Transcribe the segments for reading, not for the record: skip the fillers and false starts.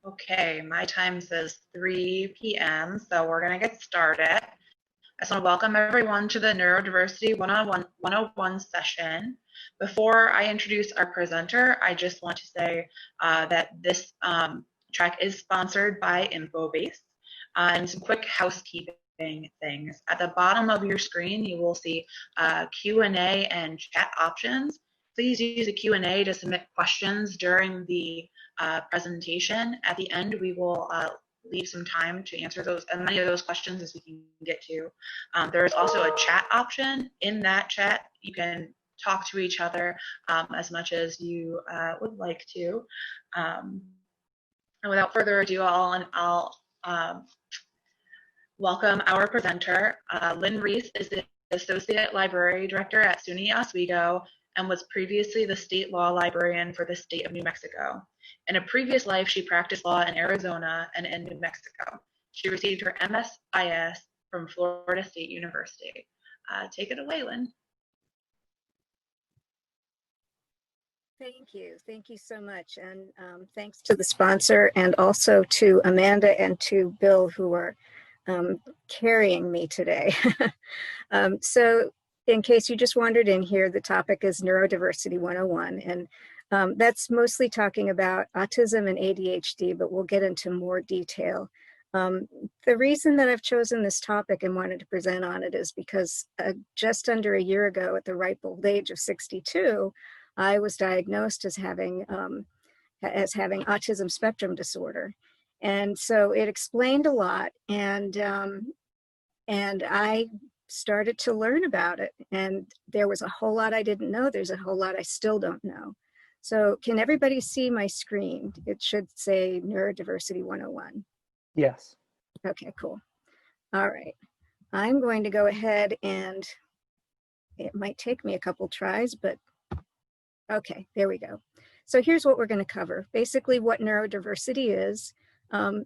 Okay, my time says 3 p.m., so we're going to get started. I just want to welcome everyone to the Neurodiversity 101 session. Before I introduce our presenter, I just want to say that this track is sponsored by InfoBase. And some quick housekeeping things. At the bottom of your screen, you will see Q&A and chat options. Please use the Q&A to submit questions during the presentation. At the end, we will leave some time to answer those, as many of those questions as we can get to. There is also a chat option. In that chat, you can talk to each other as much as you would like to. And without further ado, I'll welcome our presenter. Lynne Rhys is the Associate Library Director at SUNYLA Oswego and was previously the State Law Librarian for the state of New Mexico. In a previous life, she practiced law in Arizona and in New Mexico. She received her MSIS from Florida State University. Take it away, Lynne. Thank you so much, and thanks to the sponsor and also to Amanda and to Bill who are carrying me today. So in case you just wandered in here, the topic is Neurodiversity 101, and that's mostly talking about autism and ADHD, but we'll get into more detail. The reason that I've chosen this topic and wanted to present on it is because just under a year ago, at the ripe old age of 62, I was diagnosed as having autism spectrum disorder. And so it explained a lot, and I started to learn about it. And there was a whole lot I didn't know. There's a whole lot I still don't know. So can everybody see my screen? It should say Neurodiversity 101. Yes. Okay, cool. All right. I'm going to go ahead, and it might take me a couple tries, but okay, there we go. So here's what we're going to cover. Basically what neurodiversity is,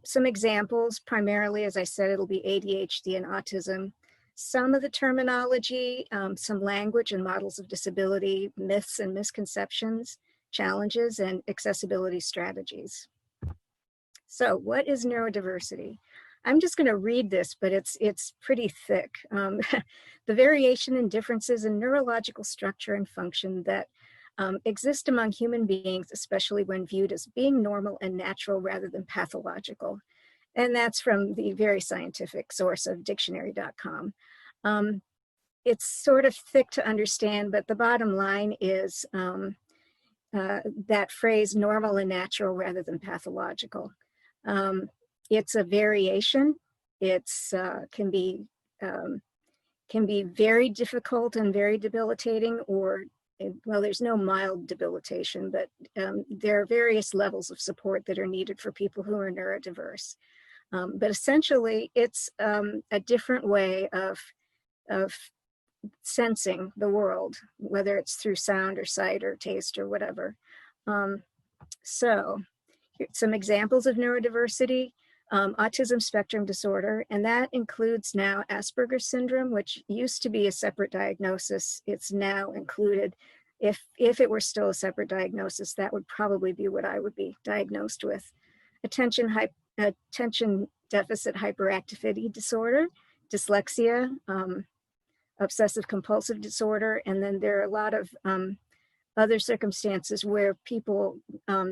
some examples, primarily, as I said, it'll be ADHD and autism, some of the terminology, some language and models of disability, myths and misconceptions, challenges, and accessibility strategies. So what is neurodiversity? I'm just going to read this, but it's pretty thick. The variation and differences in neurological structure and function that exist among human beings, especially when viewed as being normal and natural rather than pathological. And that's from the very scientific source of dictionary.com. It's sort of thick to understand, but the bottom line is that phrase, normal and natural rather than pathological. It's a variation. It's can be very difficult and very debilitating, or well, there's no mild debilitation, but there are various levels of support that are needed for people who are neurodiverse. But essentially, it's a different way of sensing the world, whether it's through sound or sight or taste or whatever. So here's some examples of neurodiversity. Autism spectrum disorder, and that includes now Asperger's syndrome, which used to be a separate diagnosis. It's now included. If it were still a separate diagnosis, that would probably be what I would be diagnosed with. Attention deficit hyperactivity disorder, dyslexia, obsessive compulsive disorder, and then there are a lot of other circumstances where people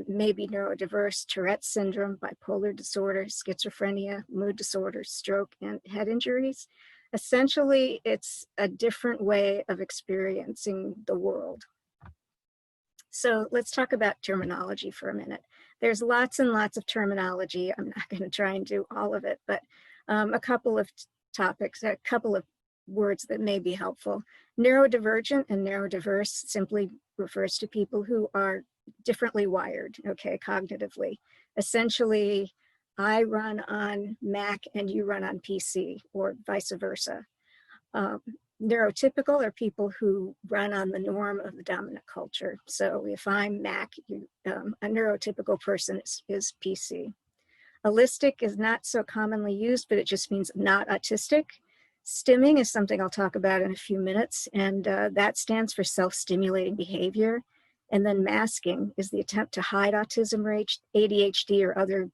may be neurodiverse: Tourette's syndrome, bipolar disorder, schizophrenia, mood disorders, stroke, and head injuries. Essentially, it's a different way of experiencing the world. So let's talk about terminology for a minute. There's lots and lots of terminology. I'm not going to try and do all of it, but a couple of topics, a couple of words that may be helpful. Neurodivergent and neurodiverse simply refers to people who are differently wired, okay, cognitively. Essentially, I run on Mac and you run on PC, or vice versa. Neurotypical are people who run on the norm of the dominant culture. So if I'm Mac, a neurotypical person is PC. Allistic is not so commonly used, but it just means not autistic. Stimming is something I'll talk about in a few minutes, and that stands for self-stimulating behavior. And then masking is the attempt to hide autism or ADHD or other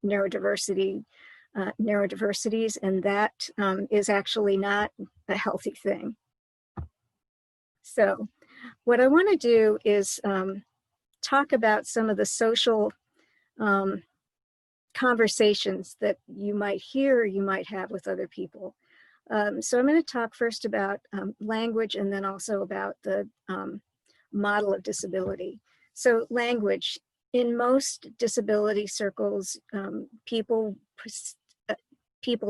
neurodiversities, and that is actually not a healthy thing. So what I want to do is talk about some of the social conversations that you might hear or you might have with other people. So I'm going to talk first about language and then also about the model of disability. So language, in most disability circles, people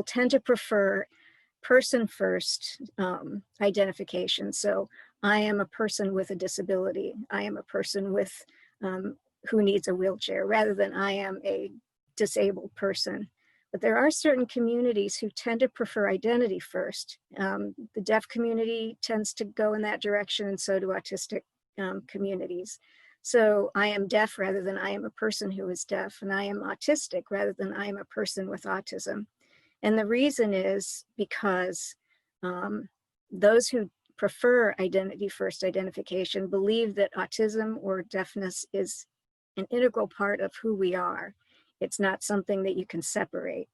tend to prefer person first identification. So I am a person with a disability. I am a person with who needs a wheelchair, rather than I am a disabled person. But there are certain communities who tend to prefer identity first. The deaf community tends to go in that direction, and so do autistic communities. So I am deaf rather than I am a person who is deaf, and I am autistic rather than I am a person with autism. And the reason is because those who prefer identity first identification believe that autism or deafness is an integral part of who we are. It's not something that you can separate.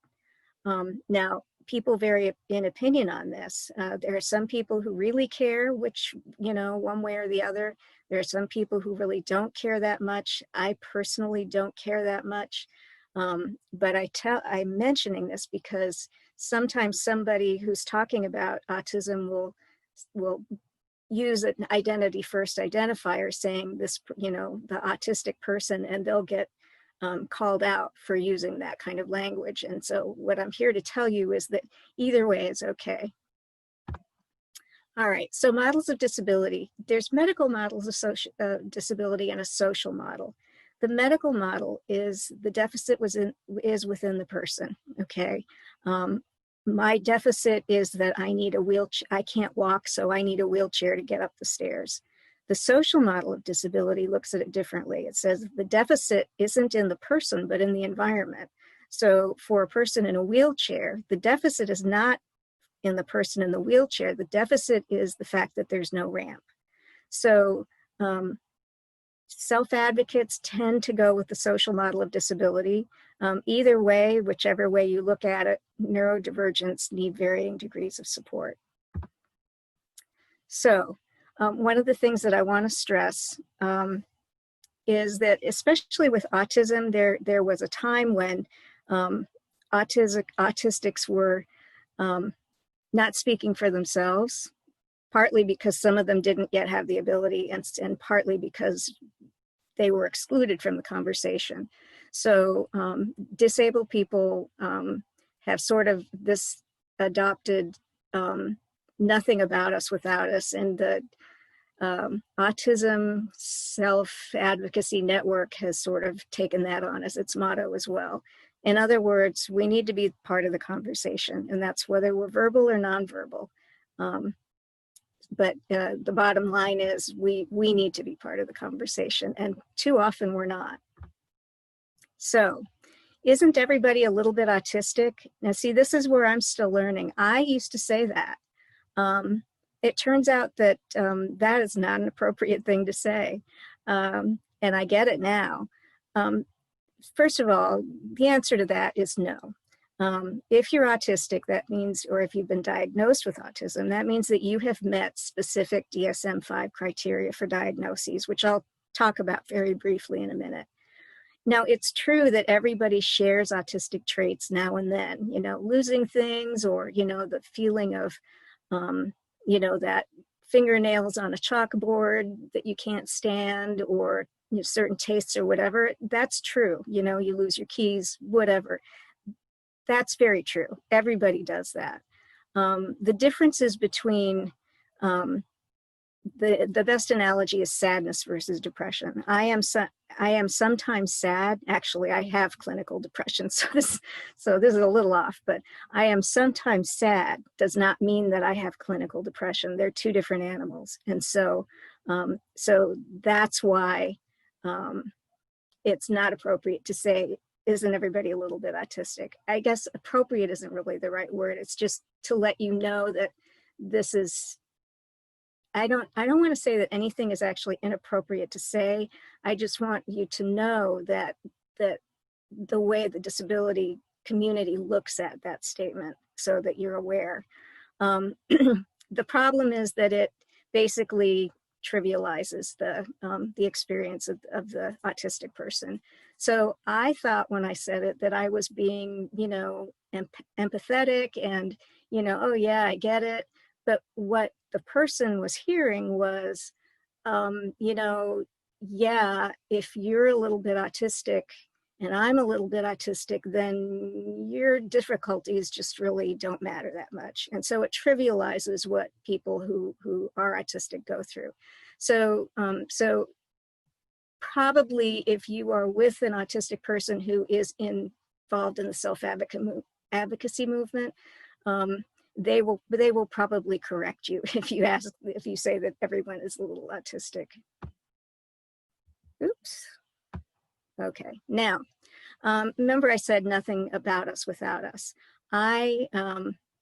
Now, people vary in opinion on this. There are some people who really care, which, one way or the other. There are some people who really don't care that much. I personally don't care that much. But I'm mentioning this because sometimes somebody who's talking about autism will use an identity first identifier saying this, the autistic person, and they'll get called out for using that kind of language. And so what I'm here to tell you is that either way is okay. All right, so models of disability. There's medical models of disability and a social model. The medical model is the deficit is within the person, okay? My deficit is that I need a wheelchair. I can't walk, so I need a wheelchair to get up the stairs. The social model of disability looks at it differently. It says the deficit isn't in the person, but in the environment. So for a person in a wheelchair, the deficit is not in the person in the wheelchair. The deficit is the fact that there's no ramp. So self-advocates tend to go with the social model of disability. Either way, whichever way you look at it, neurodivergents need varying degrees of support. So one of the things that I want to stress is that, especially with autism, there was a time when autistics were not speaking for themselves, partly because some of them didn't yet have the ability, and partly because they were excluded from the conversation. So disabled people have sort of this adopted nothing about us without us, and the Autism Self-Advocacy Network has sort of taken that on as its motto as well. In other words, we need to be part of the conversation, and that's whether we're verbal or nonverbal. But the bottom line is we need to be part of the conversation, and too often we're not. So, isn't everybody a little bit autistic? Now, see, this is where I'm still learning. I used to say that. It turns out that that is not an appropriate thing to say, and I get it now. First of all, the answer to that is no. If you're autistic, that means, or if you've been diagnosed with autism, that means that you have met specific DSM-5 criteria for diagnoses, which I'll talk about very briefly in a minute. Now, it's true that everybody shares autistic traits now and then, losing things, or, the feeling of, that fingernails on a chalkboard that you can't stand, or certain tastes or whatever. That's true. You lose your keys, whatever. That's very true. Everybody does that. The differences between the best analogy is sadness versus depression. I am sometimes sad. Actually, I have clinical depression, so this is a little off, but I am sometimes sad does not mean that I have clinical depression. They're two different animals. And so that's why it's not appropriate to say, isn't everybody a little bit autistic? I guess appropriate isn't really the right word. It's just to let you know that this is I don't want to say that anything is actually inappropriate to say. I just want you to know that the way the disability community looks at that statement, so that you're aware. The problem is that it basically trivializes the experience of the autistic person. So I thought when I said it that I was being, empathetic and, oh yeah, I get it. But what the person was hearing was, yeah, if you're a little bit autistic and I'm a little bit autistic, then your difficulties just really don't matter that much. And so it trivializes what people who are autistic go through. So probably if you are with an autistic person who is involved in the self-advocacy movement, they will probably correct you if you say that everyone is a little autistic. Oops. Okay, now, remember I said nothing about us without us. I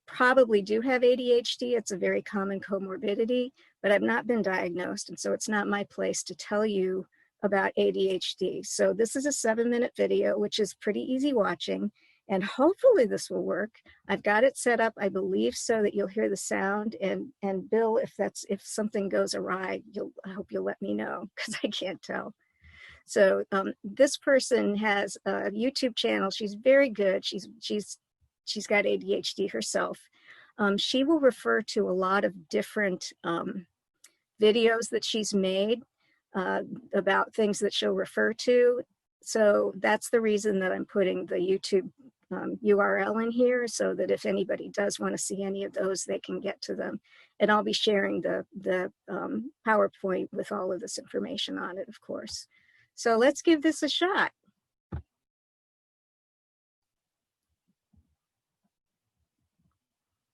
probably do have ADHD. It's a very common comorbidity, but I've not been diagnosed, and so it's not my place to tell you about ADHD. So this is a 7-minute video, which is pretty easy watching, and hopefully this will work. I've got it set up, I believe, so that you'll hear the sound, and Bill, if something goes awry, I hope you'll let me know, because I can't tell. So this person has a YouTube channel. She's very good. She's got ADHD herself. She will refer to a lot of different videos that she's made about things that she'll refer to. So that's the reason that I'm putting the YouTube URL in here, so that if anybody does want to see any of those, they can get to them. And I'll be sharing the PowerPoint with all of this information on it, of course. So let's give this a shot.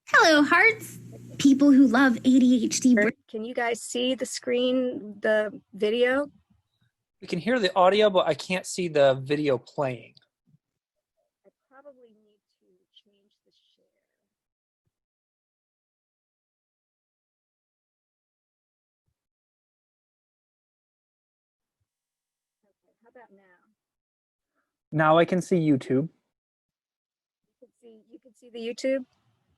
Hello, hearts. People who love ADHD. Can you guys see the screen, the video? We can hear the audio, but I can't see the video playing. I probably need to change the share. Okay, how about now? Now I can see YouTube. You can see the YouTube?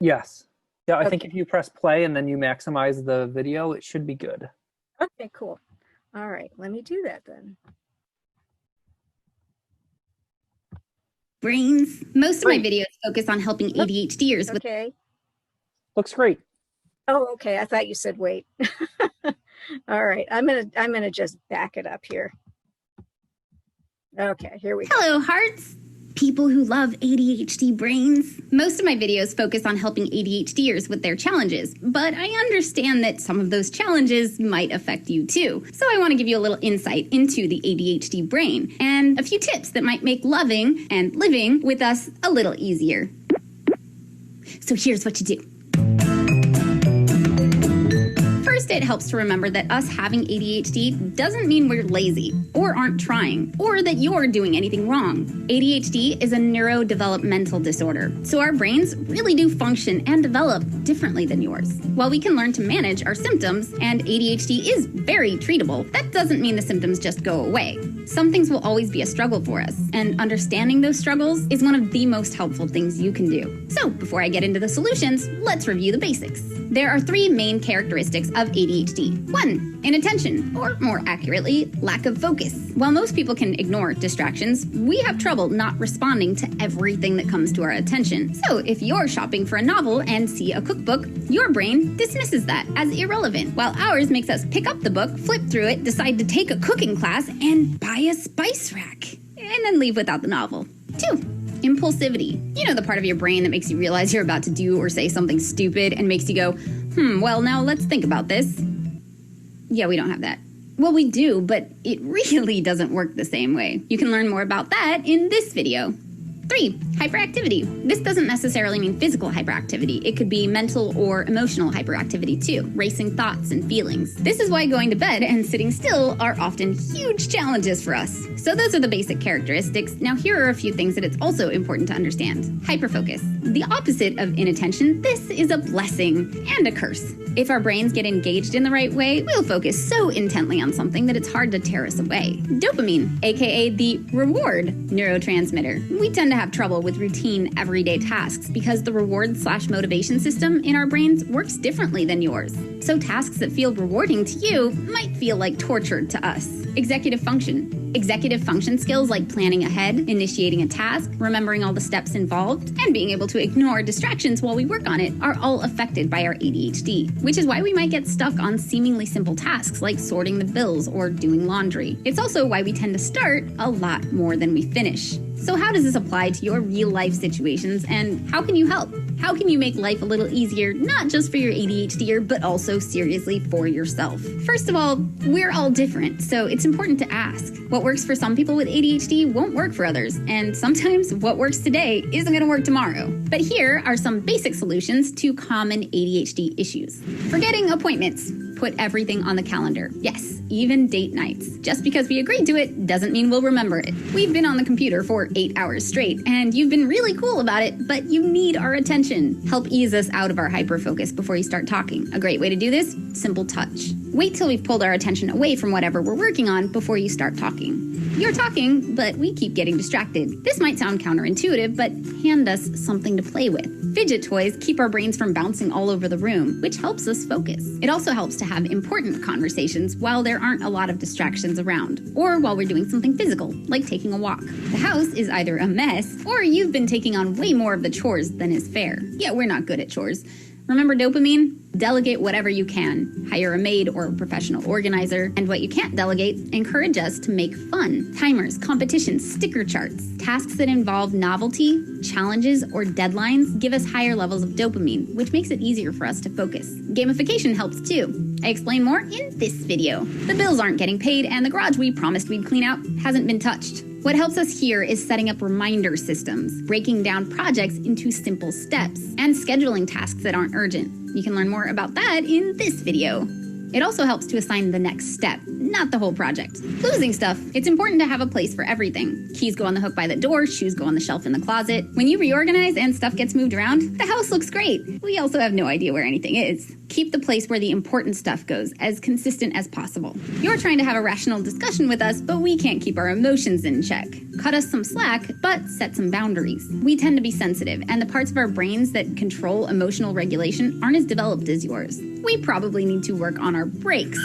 Yes. Yeah, I Okay. think if you press play and then you maximize the video, it should be good. Okay, cool. All right, let me do that then. Brains. Most of my videos focus on helping ADHDers with. Okay. Looks great. Oh, okay. I thought you said wait. All right, I'm gonna just back it up here. Okay, here we go. Hello, hearts. People who love ADHD brains. Most of my videos focus on helping ADHDers with their challenges, but I understand that some of those challenges might affect you too. So I want to give you a little insight into the ADHD brain and a few tips that might make loving and living with us a little easier. So here's what you do. First, it helps to remember that us having ADHD doesn't mean we're lazy or aren't trying or that you're doing anything wrong. ADHD is a neurodevelopmental disorder, so our brains really do function and develop differently than yours. While we can learn to manage our symptoms, and ADHD is very treatable, that doesn't mean the symptoms just go away. Some things will always be a struggle for us, and understanding those struggles is one of the most helpful things you can do. So, before I get into the solutions, let's review the basics. There are 3 main characteristics of ADHD. 1, inattention, or more accurately, lack of focus. While most people can ignore distractions, we have trouble not responding to everything that comes to our attention. So if you're shopping for a novel and see a cookbook, your brain dismisses that as irrelevant, while ours makes us pick up the book, flip through it, decide to take a cooking class, and buy a spice rack, and then leave without the novel. 2, impulsivity. You know, the part of your brain that makes you realize you're about to do or say something stupid and makes you go, well, now let's think about this. Yeah, we don't have that. Well, we do, but it really doesn't work the same way. You can learn more about that in this video. 3, hyperactivity. This doesn't necessarily mean physical hyperactivity. It could be mental or emotional hyperactivity too, racing thoughts and feelings. This is why going to bed and sitting still are often huge challenges for us. So those are the basic characteristics. Now here are a few things that it's also important to understand. Hyperfocus. The opposite of inattention, this is a blessing and a curse. If our brains get engaged in the right way, we'll focus so intently on something that it's hard to tear us away. Dopamine, aka the reward neurotransmitter. We tend to have trouble with routine, everyday tasks because the reward/motivation system in our brains works differently than yours. So tasks that feel rewarding to you might feel like torture to us. Executive function. Executive function skills like planning ahead, initiating a task, remembering all the steps involved, and being able to ignore distractions while we work on it are all affected by our ADHD, which is why we might get stuck on seemingly simple tasks like sorting the bills or doing laundry. It's also why we tend to start a lot more than we finish. So how does this apply to your real-life situations, and how can you help? How can you make life a little easier, not just for your ADHDer, but also seriously for yourself? First of all, we're all different, so it's important to ask. What works for some people with ADHD won't work for others, and sometimes what works today isn't going to work tomorrow. But here are some basic solutions to common ADHD issues. Forgetting appointments. Put everything on the calendar. Yes, even date nights. Just because we agreed to it doesn't mean we'll remember it. We've been on the computer for 8 hours straight, and you've been really cool about it, but you need our attention. Help ease us out of our hyperfocus before you start talking. A great way to do this? Simple touch. Wait till we've pulled our attention away from whatever we're working on before you start talking. You're talking, but we keep getting distracted. This might sound counterintuitive, but hand us something to play with. Fidget toys keep our brains from bouncing all over the room, which helps us focus. It also helps to have important conversations while there aren't a lot of distractions around, or while we're doing something physical, like taking a walk. The house is either a mess, or you've been taking on way more of the chores than is fair. Yeah, we're not good at chores. Remember dopamine? Delegate whatever you can. Hire a maid or a professional organizer. And what you can't delegate, encourage us to make fun. Timers, competitions, sticker charts. Tasks that involve novelty, challenges, or deadlines give us higher levels of dopamine, which makes it easier for us to focus. Gamification helps too. I explain more in this video. The bills aren't getting paid, and the garage we promised we'd clean out hasn't been touched. What helps us here is setting up reminder systems, breaking down projects into simple steps, and scheduling tasks that aren't urgent. You can learn more about that in this video. It also helps to assign the next step, not the whole project. Losing stuff. It's important to have a place for everything. Keys go on the hook by the door, shoes go on the shelf in the closet. When you reorganize and stuff gets moved around, the house looks great. We also have no idea where anything is. Keep the place where the important stuff goes as consistent as possible. You're trying to have a rational discussion with us, but we can't keep our emotions in check. Cut us some slack, but set some boundaries. We tend to be sensitive, and the parts of our brains that control emotional regulation aren't as developed as yours. We probably need to work on our brakes.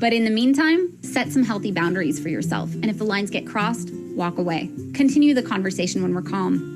But in the meantime, set some healthy boundaries for yourself, and if the lines get crossed, walk away. Continue the conversation when we're calm.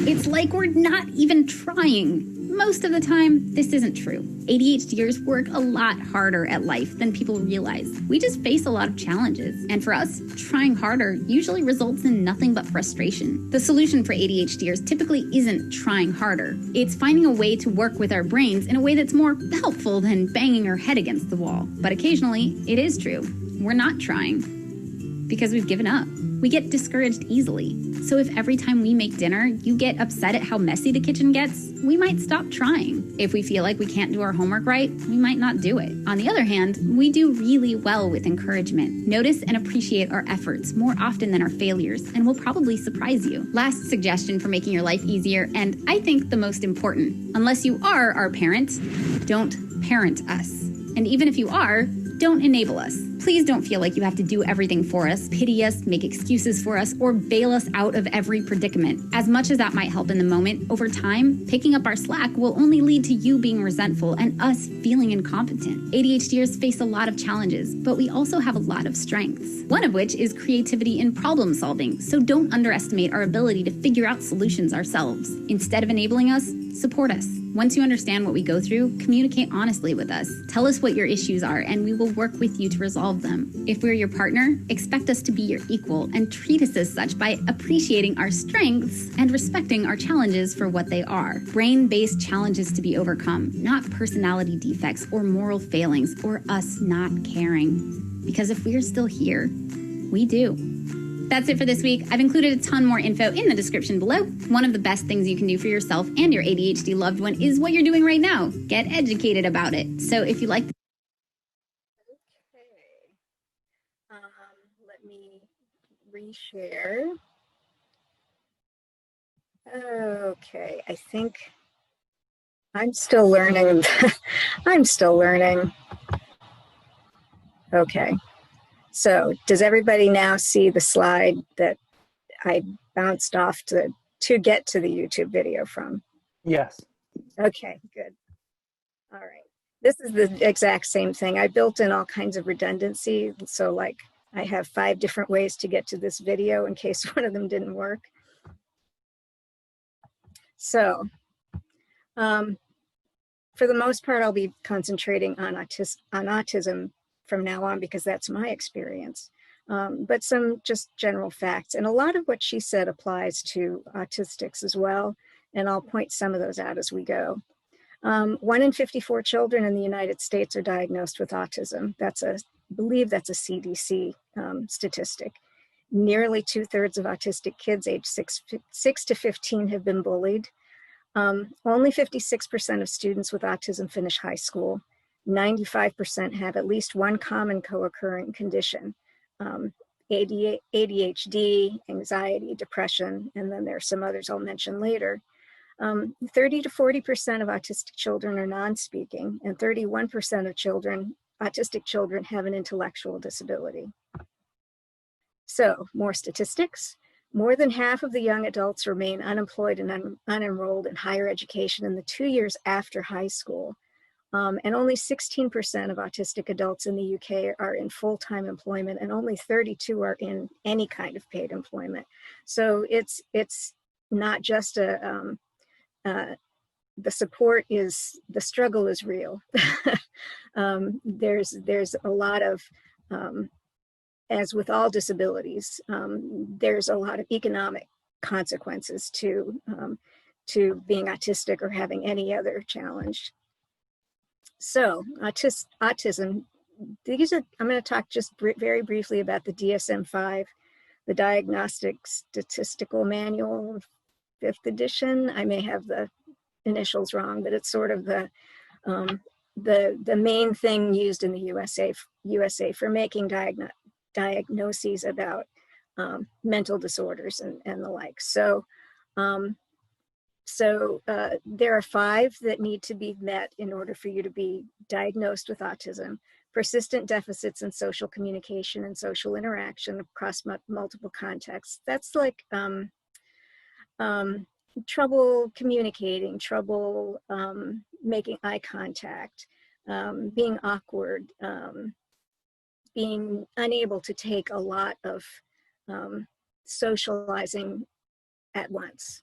It's like we're not even trying. Most of the time, this isn't true. ADHDers work a lot harder at life than people realize. We just face a lot of challenges. And for us, trying harder usually results in nothing but frustration. The solution for ADHDers typically isn't trying harder. It's finding a way to work with our brains in a way that's more helpful than banging our head against the wall. But occasionally, it is true. We're not trying because we've given up. We get discouraged easily. So if every time we make dinner, you get upset at how messy the kitchen gets, we might stop trying. If we feel like we can't do our homework right, we might not do it. On the other hand, we do really well with encouragement. Notice and appreciate our efforts more often than our failures, and we'll probably surprise you. Last suggestion for making your life easier, and I think the most important. Unless you are our parent, don't parent us. And even if you are, don't enable us. Please don't feel like you have to do everything for us, pity us, make excuses for us, or bail us out of every predicament. As much as that might help in the moment, over time, picking up our slack will only lead to you being resentful and us feeling incompetent. ADHDers face a lot of challenges, but we also have a lot of strengths. One of which is creativity in problem solving, so don't underestimate our ability to figure out solutions ourselves. Instead of enabling us, support us. Once you understand what we go through, communicate honestly with us. Tell us what your issues are, and we will work with you to resolve them. If we're your partner, expect us to be your equal and treat us as such by appreciating our strengths and respecting our challenges for what they are. Brain-based challenges to be overcome, not personality defects or moral failings or us not caring. Because if we're still here, we do. That's it for this week. I've included a ton more info in the description below. One of the best things you can do for yourself and your ADHD loved one is what you're doing right now. Get educated about it. So if you like... Okay. Let me reshare. Okay, I think I'm still learning. I'm still learning. Okay, so does everybody now see the slide that I bounced off to get to the YouTube video from? Yes. Okay, good. All right. This is the exact same thing. I built in all kinds of redundancy. So like I have 5 different ways to get to this video in case one of them didn't work. So for the most part, I'll be concentrating on autism from now on because that's my experience. But some just general facts. And a lot of what she said applies to autistics as well. And I'll point some of those out as we go. 1 in 54 children in the United States are diagnosed with autism. I believe that's a CDC statistic. Nearly 2/3 of autistic kids aged 6 to 15 have been bullied. Only 56% of students with autism finish high school. 95% have at least one common co-occurring condition. ADHD, anxiety, depression, and then there are some others I'll mention later. 30 to 40% of autistic children are non-speaking, and 31% of autistic children have an intellectual disability. So, more statistics. More than half of the young adults remain unemployed and unenrolled in higher education in the 2 years after high school. And only 16% of autistic adults in the UK are in full-time employment, and only 32 are in any kind of paid employment. So it's not just the struggle is real. There's a lot of, as with all disabilities, there's a lot of economic consequences to being autistic or having any other challenge. So autism, I'm going to talk just very briefly about the DSM-5, the Diagnostic Statistical Manual, 5th edition. I may have the initials wrong, but it's sort of the main thing used in the USA for making diagnoses about mental disorders and the like. So there are 5 that need to be met in order for you to be diagnosed with autism. Persistent deficits in social communication and social interaction across multiple contexts. That's like trouble communicating, trouble making eye contact, being awkward, being unable to take a lot of socializing at once.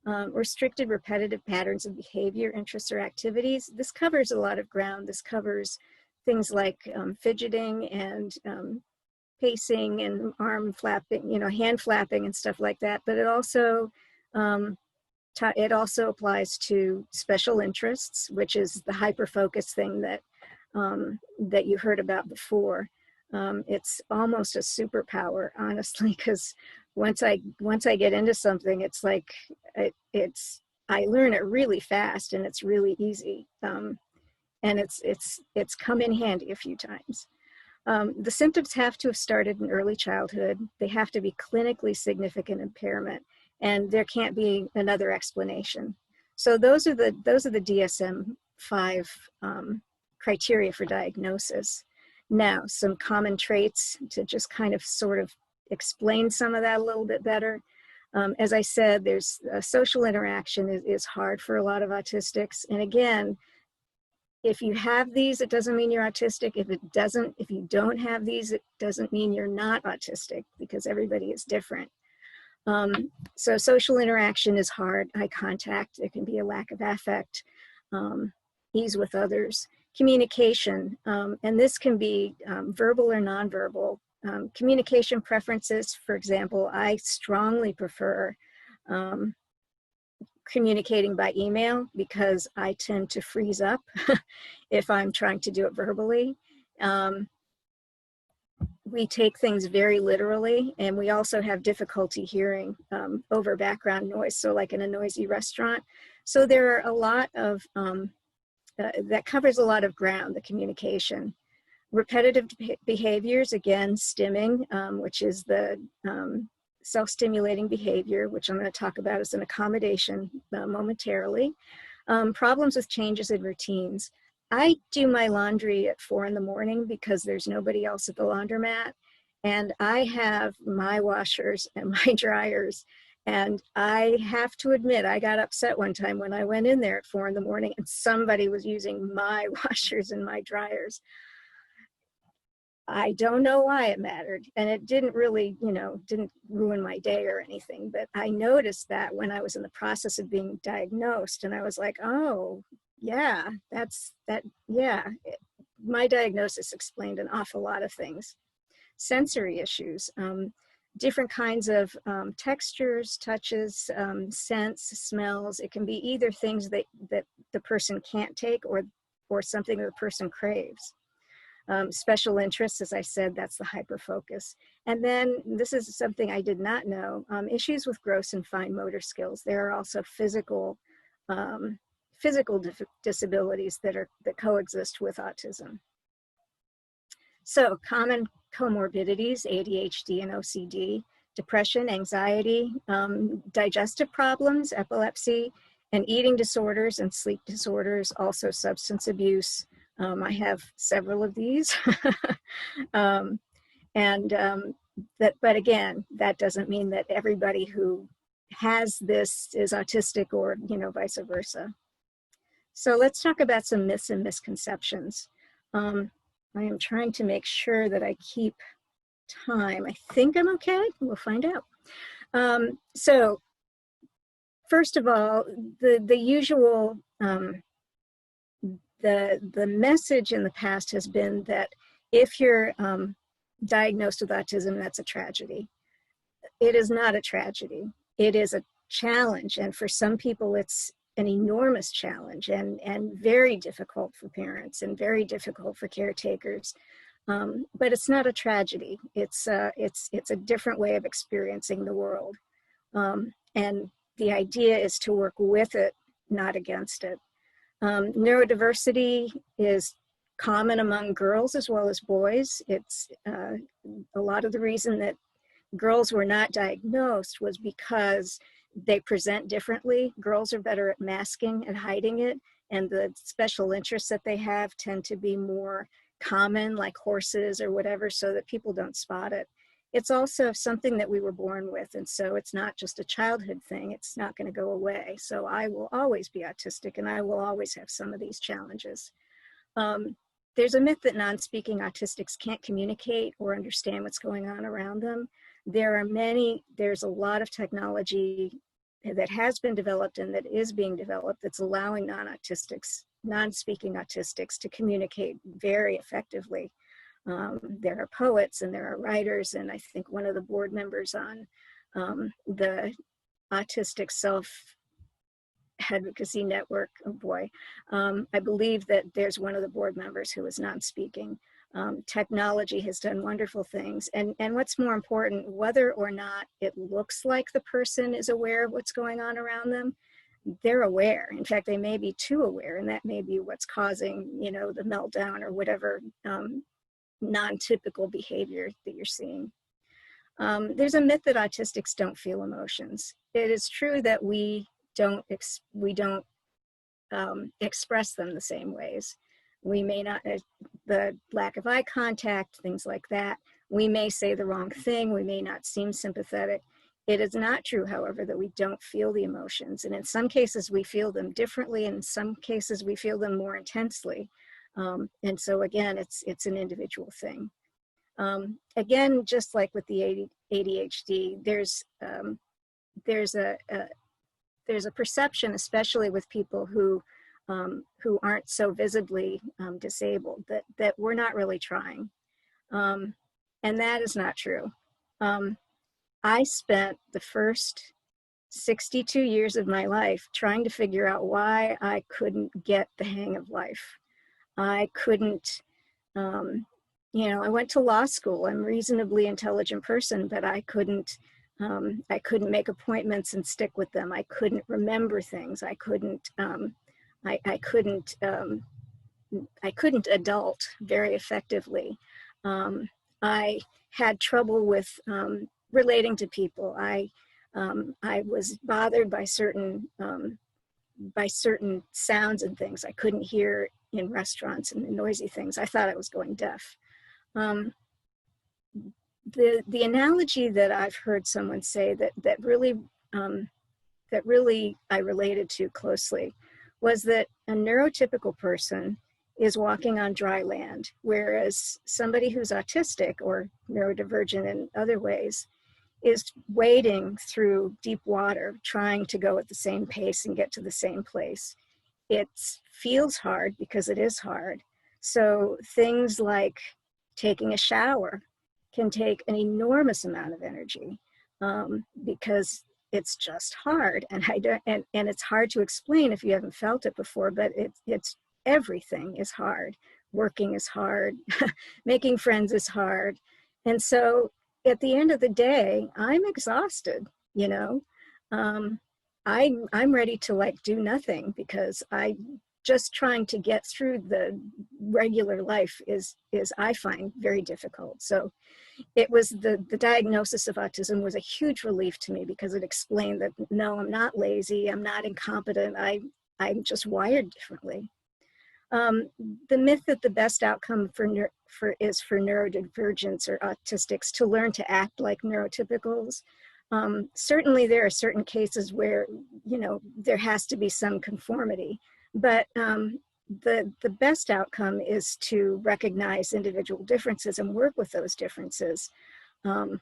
Restricted repetitive patterns of behavior, interests, or activities. This covers a lot of ground. This covers things like fidgeting and pacing and arm flapping, hand flapping and stuff like that. But it also applies to special interests, which is the hyper-focus thing that you heard about before. It's almost a superpower, honestly, because once I get into something, it's like I learn it really fast and it's really easy, and it's come in handy a few times. The symptoms have to have started in early childhood. They have to be clinically significant impairment, and there can't be another explanation. So those are the DSM-5 criteria for diagnosis. Now, some common traits to just kind of sort of explain some of that a little bit better. As I said, there's social interaction is hard for a lot of autistics. And again, if you have these, it doesn't mean you're autistic. If you don't have these, it doesn't mean you're not autistic, because everybody is different. So social interaction is hard. Eye contact, it can be a lack of affect, ease with others. Communication, and this can be verbal or nonverbal. Communication preferences, for example, I strongly prefer communicating by email because I tend to freeze up if I'm trying to do it verbally. We take things very literally, and we also have difficulty hearing over background noise, so like in a noisy restaurant. So there are a lot of, that covers a lot of ground, the communication. Repetitive behaviors, again, stimming, which is the self-stimulating behavior, which I'm going to talk about as an accommodation momentarily, problems with changes in routines. I do my laundry at 4 in the morning because there's nobody else at the laundromat, and I have my washers and my dryers. And I have to admit, I got upset one time when I went in there at 4 in the morning and somebody was using my washers and my dryers. I don't know why it mattered. And it didn't really, didn't ruin my day or anything. But I noticed that when I was in the process of being diagnosed, and I was like, oh, yeah, my diagnosis explained an awful lot of things. Sensory issues. Different kinds of textures, touches, scents, smells. It can be either things that the person can't take or something that the person craves. Special interests, as I said, that's the hyperfocus. And then this is something I did not know, issues with gross and fine motor skills. There are also physical disabilities that coexist with autism. So common comorbidities, ADHD and OCD, depression, anxiety, digestive problems, epilepsy, and eating disorders and sleep disorders, also substance abuse. I have several of these. But again, that doesn't mean that everybody who has this is autistic or, vice versa. So let's talk about some myths and misconceptions. I am trying to make sure that I keep time. I think I'm okay. We'll find out. So first of all, the usual, the message in the past has been that if you're diagnosed with autism, that's a tragedy. It is not a tragedy. It is a challenge. And for some people, it's an enormous challenge and very difficult for parents and very difficult for caretakers. But it's not a tragedy. It's a different way of experiencing the world. And the idea is to work with it, not against it. Neurodiversity is common among girls as well as boys. It's a lot of the reason that girls were not diagnosed was because they present differently. Girls are better at masking and hiding it, and the special interests that they have tend to be more common, like horses or whatever, so that people don't spot it. It's also something that we were born with, and so it's not just a childhood thing. It's not going to go away. So I will always be autistic, and I will always have some of these challenges. There's a myth that non-speaking autistics can't communicate or understand what's going on around them. There's a lot of technology that has been developed and that is being developed that's allowing non-speaking autistics to communicate very effectively. There are poets and there are writers, and I think one of the board members on the Autistic Self-Advocacy Network, oh boy, I believe that there's one of the board members who is non-speaking. Technology has done wonderful things. And what's more important, whether or not it looks like the person is aware of what's going on around them, they're aware. In fact, they may be too aware, and that may be what's causing, the meltdown or whatever non-typical behavior that you're seeing. There's a myth that autistics don't feel emotions. It is true that we don't express them the same ways. We may not, the lack of eye contact, things like that. We may say the wrong thing. We may not seem sympathetic. It is not true, however, that we don't feel the emotions. And in some cases, we feel them differently. In some cases, we feel them more intensely. And so again, it's an individual thing. Again, just like with the ADHD, there's a perception, especially with people who aren't so visibly disabled, that we're not really trying. And that is not true. I spent the first 62 years of my life trying to figure out why I couldn't get the hang of life. I couldn't, I went to law school. I'm a reasonably intelligent person, but I couldn't make appointments and stick with them. I couldn't remember things. I couldn't adult very effectively. I had trouble with relating to people. I was bothered by certain sounds and things I couldn't hear in restaurants and noisy things. I thought I was going deaf. The analogy that I've heard someone say that really I related to closely was that a neurotypical person is walking on dry land, whereas somebody who's autistic or neurodivergent in other ways is wading through deep water, trying to go at the same pace and get to the same place. It feels hard because it is hard. So things like taking a shower can take an enormous amount of energy because it's just hard, and it's hard to explain if you haven't felt it before. But it's everything is hard. Working is hard. Making friends is hard, and so at the end of the day, I'm exhausted. You know, I'm ready to like do nothing because I just trying to get through the regular life is I find very difficult. So it was the diagnosis of autism was a huge relief to me because it explained that no, I'm not lazy, I'm not incompetent, I'm just wired differently. The myth that the best outcome is for neurodivergents or autistics to learn to act like neurotypicals. Certainly there are certain cases where, you know, there has to be some conformity, but the best outcome is to recognize individual differences and work with those differences, not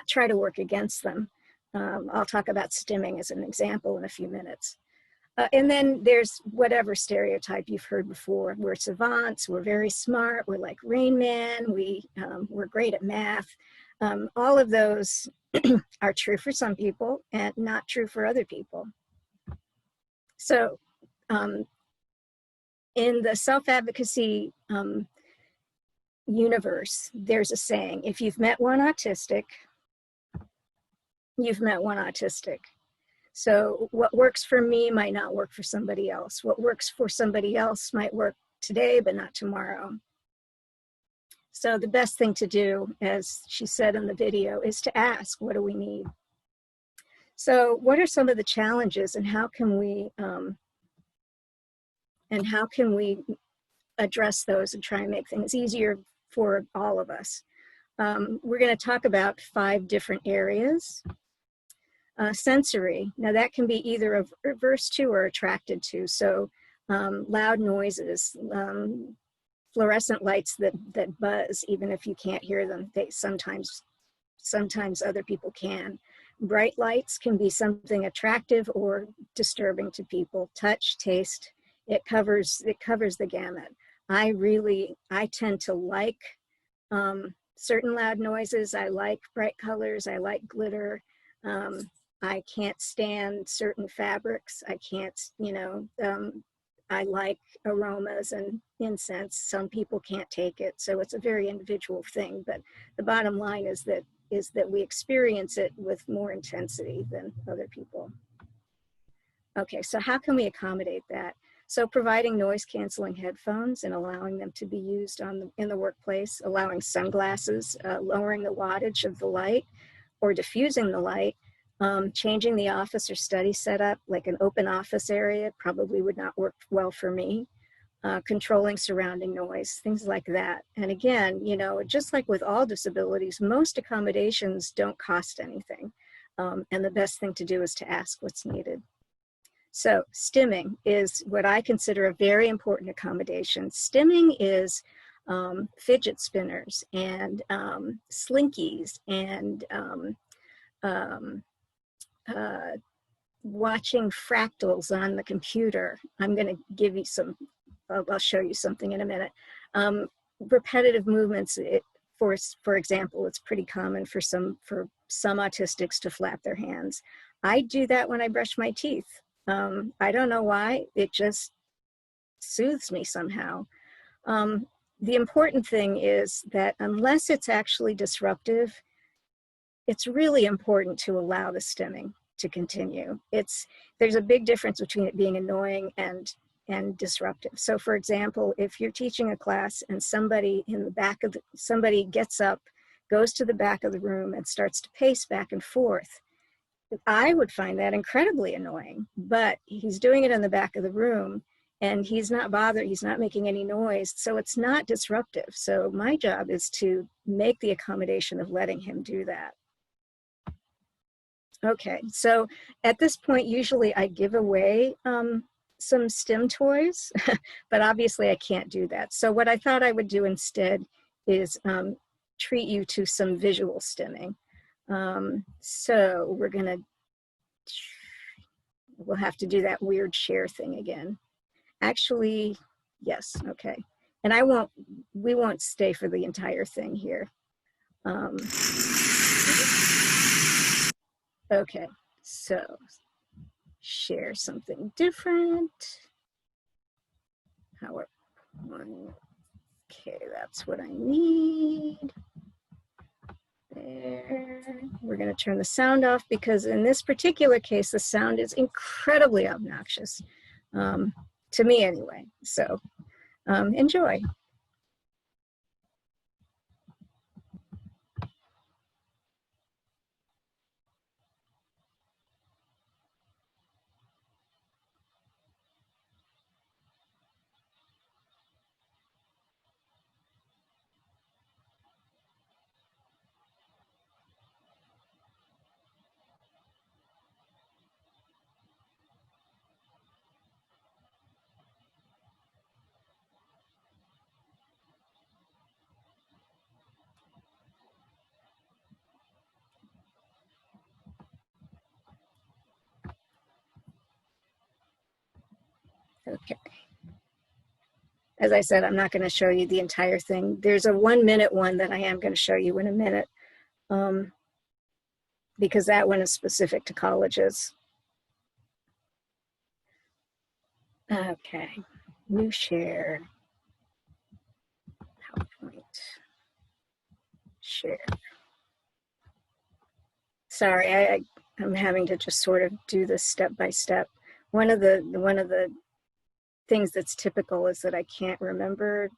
try to work against them. I'll talk about stimming as an example in a few minutes. And then there's whatever stereotype you've heard before. We're savants, we're very smart, we're like Rain Man, we're great at math. All of those are true for some people and not true for other people. So in the self-advocacy universe, there's a saying, if you've met one autistic, you've met one autistic. So what works for me might not work for somebody else. What works for somebody else might work today, but not tomorrow. So the best thing to do, as she said in the video, is to ask, what do we need? So what are some of the challenges and how can we address those and try and make things easier for all of us? We're going to talk about 5 different areas. Sensory, now that can be either averse to or attracted to. So loud noises, fluorescent lights that buzz, even if you can't hear them, they sometimes other people can. Bright lights can be something attractive or disturbing to people. Touch, taste, it covers the gamut. I tend to like certain loud noises. I like bright colors. I like glitter. I can't stand certain fabrics. I can't, I like aromas and incense. Some people can't take it. So it's a very individual thing. But the bottom line is that we experience it with more intensity than other people. Okay, so how can we accommodate that? So providing noise canceling headphones and allowing them to be used in the workplace, allowing sunglasses, lowering the wattage of the light or diffusing the light, changing the office or study setup, like an open office area probably would not work well for me. Controlling surrounding noise, things like that. And again, just like with all disabilities, most accommodations don't cost anything. And the best thing to do is to ask what's needed. So stimming is what I consider a very important accommodation. Stimming is fidget spinners and slinkies and watching fractals on the computer. I'm going to give you I'll show you something in a minute. Repetitive movements, for example, it's pretty common for some autistics to flap their hands. I do that when I brush my teeth. I don't know why, it just soothes me somehow. The important thing is that unless it's actually disruptive, it's really important to allow the stimming to continue. There's a big difference between it being annoying and disruptive. So for example, if you're teaching a class and somebody in the back somebody gets up, goes to the back of the room and starts to pace back and forth. I would find that incredibly annoying, but he's doing it in the back of the room and he's not bothered, he's not making any noise, so it's not disruptive. So my job is to make the accommodation of letting him do that. Okay, so at this point, usually I give away some STEM toys, but obviously I can't do that. So what I thought I would do instead is treat you to some visual stimming. So we'll have to do that weird share thing again. Actually, yes, okay. And we won't stay for the entire thing here. Okay, so share something different. Okay, that's what I need. There. We're going to turn the sound off because in this particular case, the sound is incredibly obnoxious, to me anyway. So enjoy. Okay. As I said, I'm not going to show you the entire thing. There's a 1-minute one that I am going to show you in a minute, because that one is specific to colleges. Okay, new share, PowerPoint, share. Sorry, I'm having to just sort of do this step by step. One of the things that's typical is that I can't remember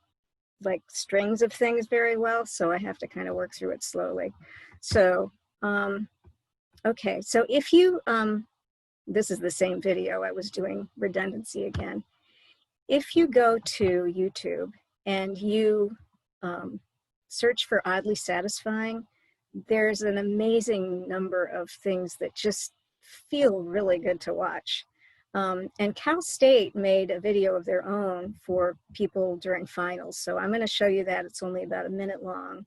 like strings of things very well, so I have to kind of work through it slowly. So, okay, so if you, this is the same video, I was doing redundancy again. If you go to YouTube and you search for oddly satisfying, there's an amazing number of things that just feel really good to watch. And Cal State made a video of their own for people during finals. So I'm going to show you that. It's only about 1 minute long.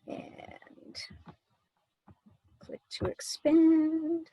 And click to expand.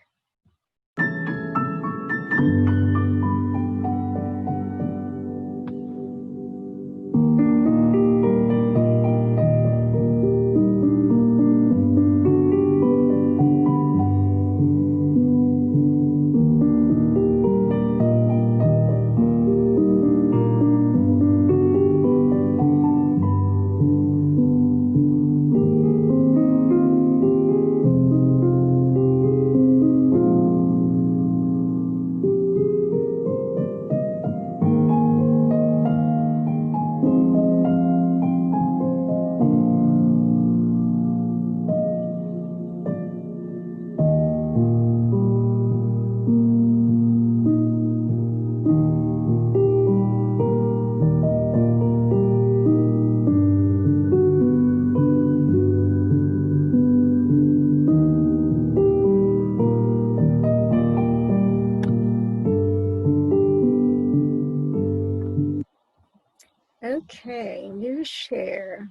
Okay, new share.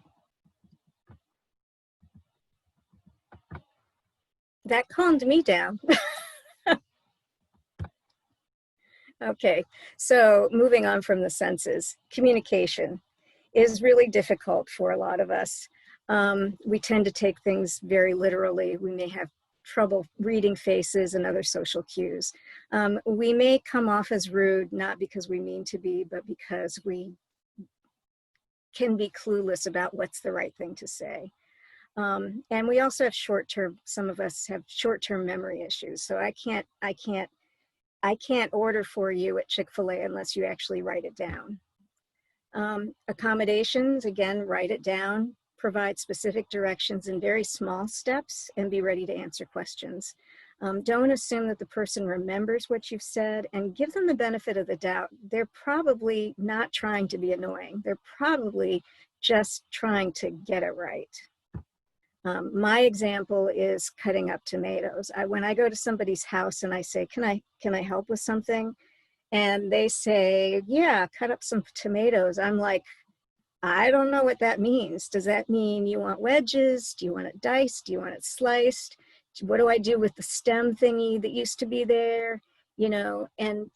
That calmed me down. Okay, so moving on from the senses, communication is really difficult for a lot of us. We tend to take things very literally. We may have trouble reading faces and other social cues. We may come off as rude, not because we mean to be, but because we can be clueless about what's the right thing to say. And we also have short-term, some of us have short-term memory issues. So I can't order for you at Chick-fil-A unless you actually write it down. Accommodations, again, write it down, provide specific directions in very small steps, and be ready to answer questions. Don't assume that the person remembers what you've said, and give them the benefit of the doubt. They're probably not trying to be annoying. They're probably just trying to get it right. My example is cutting up tomatoes. When I go to somebody's house and I say, can I help with something? And they say, yeah, cut up some tomatoes. I'm like, I don't know what that means. Does that mean you want wedges? Do you want it diced? Do you want it sliced? What do I do with the stem thingy that used to be there? You know, and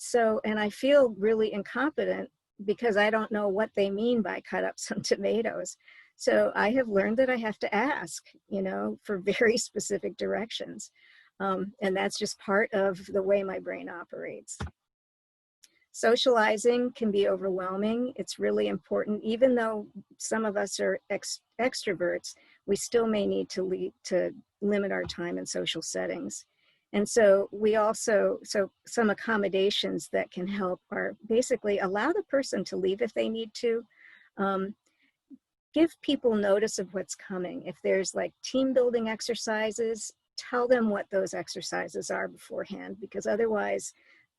I feel really incompetent because I don't know what they mean by cut up some tomatoes. So I have learned that I have to ask, you know, for very specific directions. And that's just part of the way my brain operates. Socializing can be overwhelming. It's really important. Even though some of us are extroverts, we still may need to limit our time in social settings. And so some accommodations that can help are basically allow the person to leave if they need to. Give people notice of what's coming. If there's like team building exercises, tell them what those exercises are beforehand, because otherwise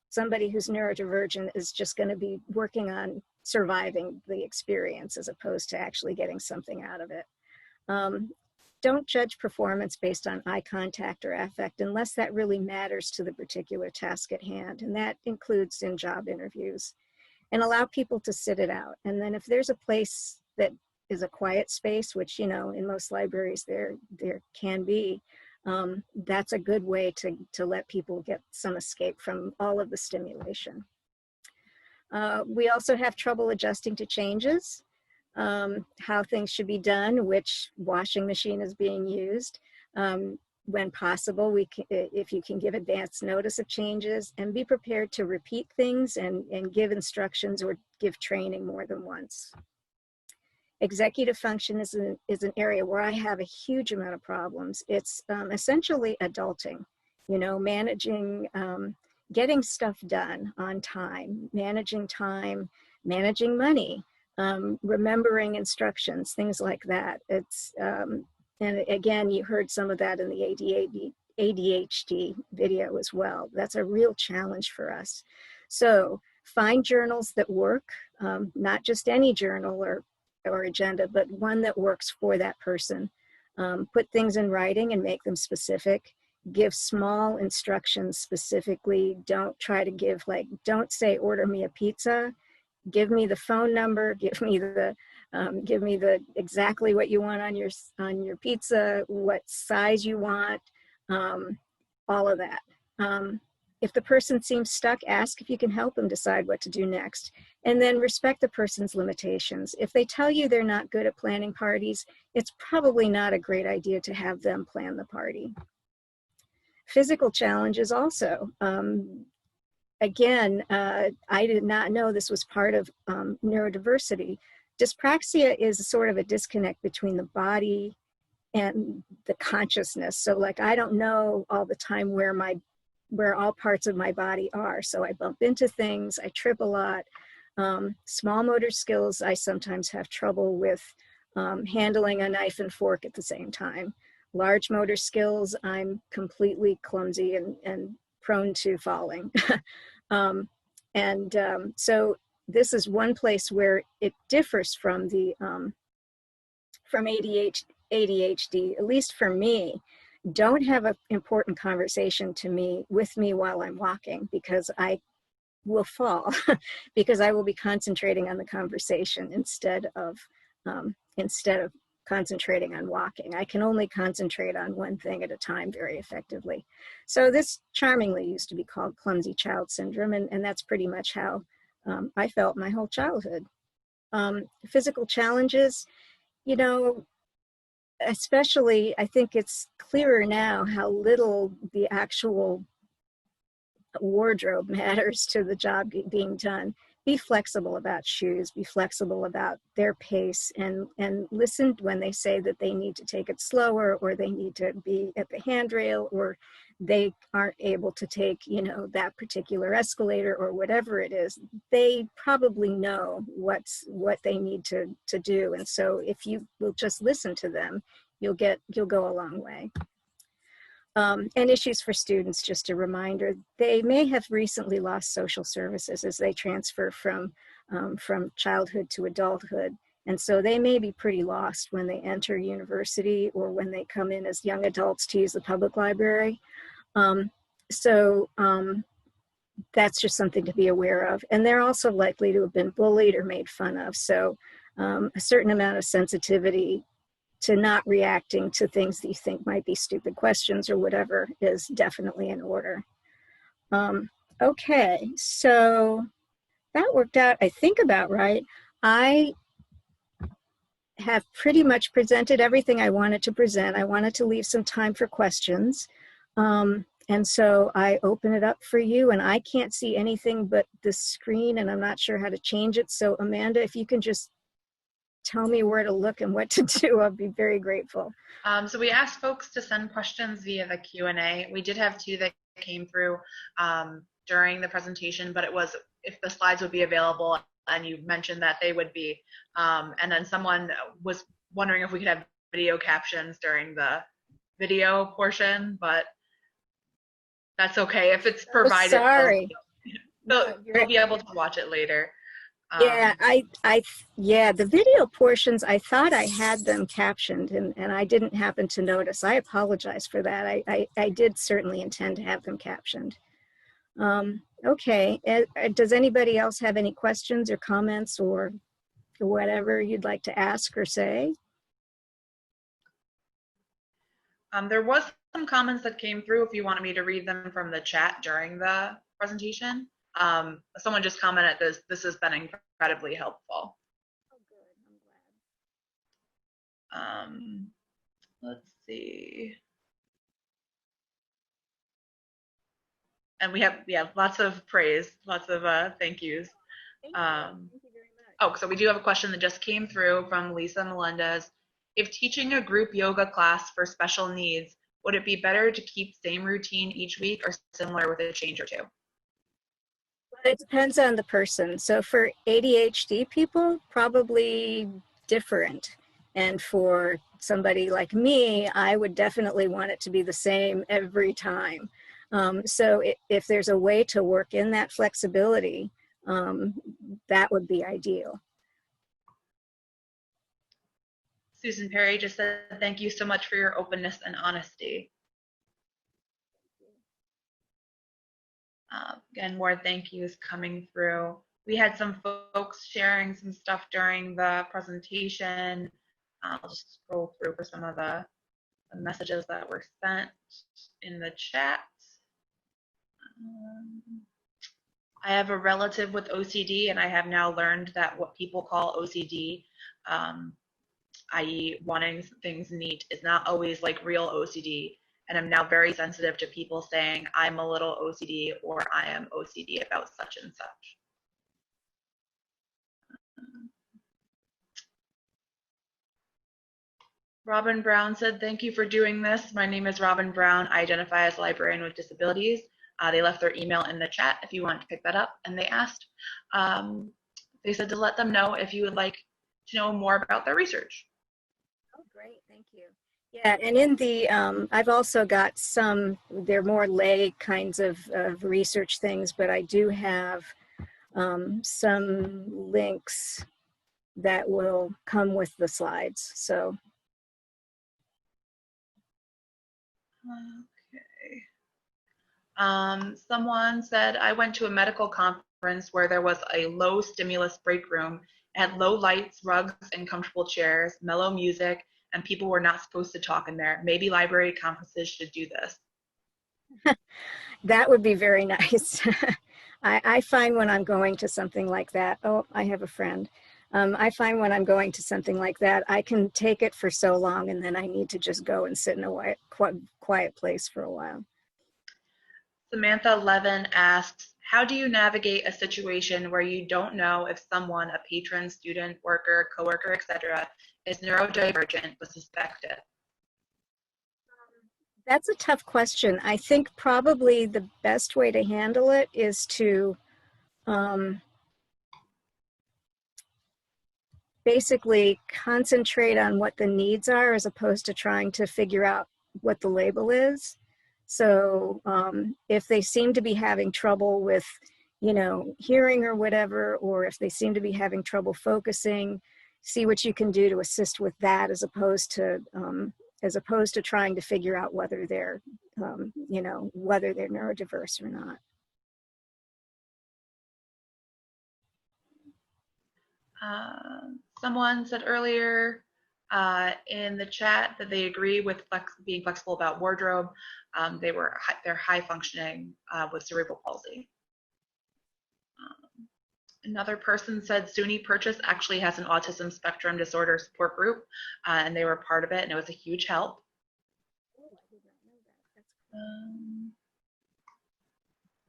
somebody who's neurodivergent is just going to be working on surviving the experience as opposed to actually getting something out of it. Don't judge performance based on eye contact or affect unless that really matters to the particular task at hand, and that includes in job interviews. And allow people to sit it out. And then if there's a place that is a quiet space, which, you know, in most libraries there can be, that's a good way to let people get some escape from all of the stimulation. We also have trouble adjusting to changes, how things should be done, which washing machine is being used. When possible, if you can give advance notice of changes, and be prepared to repeat things and give instructions or give training more than once. Executive function is an area where I have a huge amount of problems. It's essentially adulting, you know, managing, getting stuff done on time, managing money, remembering instructions, things like that. It's, and again, you heard some of that in the ADHD video as well. That's a real challenge for us. So find journals that work, not just any journal or agenda, but one that works for that person. Put things in writing and make them specific. Give small instructions specifically. Don't try to give, like, don't say, order me a pizza. Give me the phone number. Give me the exactly what you want on your pizza, what size you want, all of that. If the person seems stuck, ask if you can help them decide what to do next. And then respect the person's limitations. If they tell you they're not good at planning parties, it's probably not a great idea to have them plan the party. Physical challenges also. Again, I did not know this was part of neurodiversity. Dyspraxia is sort of a disconnect between the body and the consciousness. So like, I don't know all the time where all parts of my body are. So I bump into things, I trip a lot. Small motor skills, I sometimes have trouble with handling a knife and fork at the same time. Large motor skills, I'm completely clumsy and prone to falling. So this is one place where it differs from the from ADHD, at least for me. Don't have an important conversation with me while I'm walking, because I will fall because I will be concentrating on the conversation instead of concentrating on walking. I can only concentrate on one thing at a time very effectively. So this charmingly used to be called clumsy child syndrome, and that's pretty much how I felt my whole childhood. Physical challenges, you know, especially, I think it's clearer now how little the actual wardrobe matters to the job being done. be flexible about shoes, be flexible about their pace, and listen when they say that they need to take it slower, or they need to be at the handrail, or they aren't able to take, you know, that particular escalator or whatever it is. They probably know what they need to do. And so if you will just listen to them, you'll go a long way. And issues for students, just a reminder, they may have recently lost social services as they transfer from childhood to adulthood. And so they may be pretty lost when they enter university or when they come in as young adults to use the public library. That's just something to be aware of. And they're also likely to have been bullied or made fun of. So a certain amount of sensitivity to not reacting to things that you think might be stupid questions or whatever is definitely in order. Okay, so that worked out, I think, about right. I have pretty much presented everything I wanted to present. I wanted to leave some time for questions. And so I open it up for you, and I can't see anything but the screen, and I'm not sure how to change it. So Amanda, if you can just tell me where to look and what to do, I'll be very grateful. So we asked folks to send questions via the Q&A. We did have 2 that came through during the presentation, but it was if the slides would be available, and you mentioned that they would be. And then someone was wondering if we could have video captions during the video portion, but that's okay if it's provided. Oh, sorry. They'll be able to watch it later. Yeah, the video portions, I thought I had them captioned, and I didn't happen to notice. I apologize for that. I did certainly intend to have them captioned. Okay, does anybody else have any questions or comments or whatever you'd like to ask or say? There was some comments that came through if you wanted me to read them from the chat during the presentation. Someone just commented this has been incredibly helpful. Oh, good. I'm glad. Let's see. And we have lots of praise, lots of thank yous. Thank you very much. Oh, so we do have a question that just came through from Lisa Melendez. If teaching a group yoga class for special needs, would it be better to keep same routine each week or similar with a change or 2? It depends on the person. So for ADHD people, probably different. And for somebody like me, I would definitely want it to be the same every time. So if there's a way to work in that flexibility, that would be ideal. Susan Perry just said, thank you so much for your openness and honesty. Again, more thank yous coming through. We had some folks sharing some stuff during the presentation. I'll just scroll through for some of the messages that were sent in the chat. I have a relative with OCD, and I have now learned that what people call OCD, i.e. wanting things neat, is not always like real OCD. And I'm now very sensitive to people saying I'm a little OCD or I am OCD about such and such. Robin Brown said, thank you for doing this. My name is Robin Brown. I identify as a librarian with disabilities. They left their email in the chat if you want to pick that up. And they asked, they said to let them know if you would like to know more about their research. Oh, great, thank you. Yeah, and in the, I've also got some, they're more lay kinds of research things, but I do have some links that will come with the slides, so. Okay. Someone said, I went to a medical conference where there was a low stimulus break room. It had low lights, rugs, and comfortable chairs, mellow music, and people were not supposed to talk in there. Maybe library conferences should do this. That would be very nice. I find when I'm going to something like that, oh, I have a friend. I find when I'm going to something like that, I can take it for so long and then I need to just go and sit in a quiet place for a while. Samantha Levin asks, How do you navigate a situation where you don't know if someone, a patron, student, worker, coworker, etc., is neurodivergent but suspect it? That's a tough question. I think probably the best way to handle it is to basically concentrate on what the needs are as opposed to trying to figure out what the label is. So if they seem to be having trouble with, you know, hearing or whatever, or if they seem to be having trouble focusing, see what you can do to assist with that as opposed to trying to figure out whether they're, you know, whether they're neurodiverse or not. Someone said earlier in the chat that they agree with being flexible about wardrobe. They're high functioning with cerebral palsy. Another person said SUNY Purchase actually has an autism spectrum disorder support group, and they were part of it, and it was a huge help.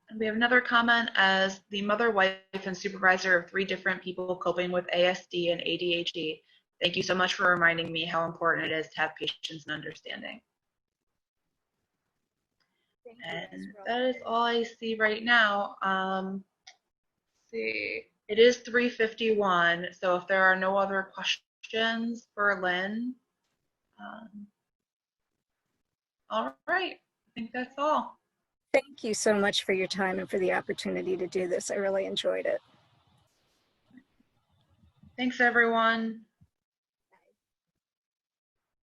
And we have another comment as the mother, wife, and supervisor of 3 different people coping with ASD and ADHD. Thank you so much for reminding me how important it is to have patience and understanding. And that is all I see right now. Let's see, it is 3:51, so if there are no other questions for Lynne, all right, I think that's all. Thank you so much for your time and for the opportunity to do this. I really enjoyed it. Thanks, everyone.